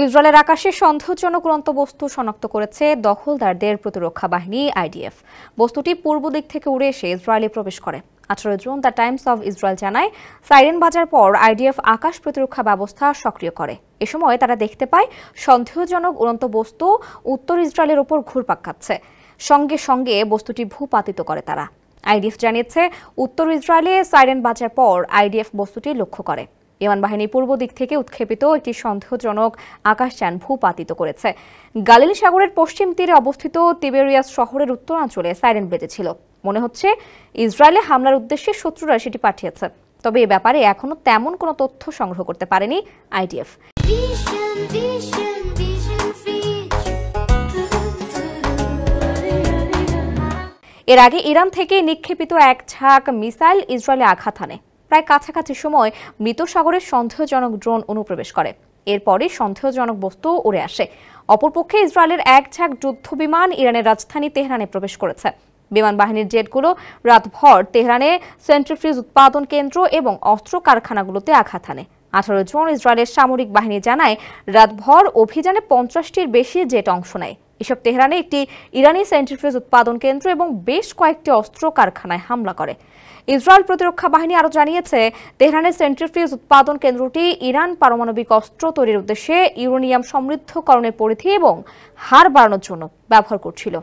ইসরায়েলের আকাশে সন্দেহজনক উড়ন্ত বস্তু শনাক্ত করেছে দখলদারদের প্রতিরক্ষা বাহিনী আইডিএফ। বস্তুটি পূর্ব দিক থেকে উড়ে এসে ইসরায়েলে প্রবেশ করে। 18 June the Times of Israel জানায়, সাইরেন বাজার পর আইডিএফ আকাশ প্রতিরক্ষা ব্যবস্থা সক্রিয় করে। এ সময় তারা দেখতে পায় সন্দেহজনক উড়ন্ত বস্তু উত্তর ইসরায়েলের ওপর ঘুরপাক খাচ্ছে। সঙ্গে সঙ্গে বস্তুটি ভূপাতিত করে তারা। আইডিএফ জানিয়েছে, উত্তর ইসরায়েলে সাইরেন বাজার পর আইডিএফ বস্তুটি লক্ষ্য করে। বিমান বাহিনী পূর্ব দিক থেকে উৎক্ষেপিত একটি সন্দেহজনক আকাশযান ভূপাতিত করেছে। গালিল সাগরের পশ্চিম তীরে অবস্থিত তিবেরিয়াস শহরের উত্তরাঞ্চলে সাইরেন বেজেছিল। মনে হচ্ছে ইসরায়েলে হামলার উদ্দেশ্যে শত্রুরা সেটি পাঠিয়েছে। তবে এ ব্যাপারে এখনো তেমন কোনো তথ্য সংগ্রহ করতে পারেনি আইডিএফ। এর আগে ইরান থেকে নিক্ষেপিত এক ঝাঁক মিসাইল ইসরায়েলে আঘাত হানে। প্রায় কাছাকাছি সময় মৃত সাগরের সন্দেহজনক ড্রোন অনুপ্রবেশ করে। এরপরই সন্দেহজনক বস্তু উড়ে আসে। অপরপক্ষে ইসরায়েলের এক ঝাঁক যুদ্ধবিমান ইরানের রাজধানী তেহরানে প্রবেশ করেছে। বিমান বাহিনীর জেটগুলো রাতভর তেহরানে সেন্ট্রিফিউজ উৎপাদন কেন্দ্র এবং অস্ত্র কারখানাগুলোতে আঘাত হানে। 18 জুন ইসরায়েলের সামরিক বাহিনী জানায়, রাতভর অভিযানে 50টির বেশি জেট অংশ নেয়। এসব তেহরানে একটি ইরানি সেন্ট্রিফিউজ উৎপাদন কেন্দ্র এবং বেশ কয়েকটি অস্ত্র কারখানায় হামলা করে। ইসরায়েল প্রতিরক্ষা বাহিনী আরও জানিয়েছে, তেহরানের সেন্ট্রিফিউজ উৎপাদন কেন্দ্রটি ইরান পারমাণবিক অস্ত্র তৈরির উদ্দেশ্যে ইউরেনিয়াম সমৃদ্ধকরণের পরিধি এবং হার বাড়ানোর জন্য ব্যবহার করছিল।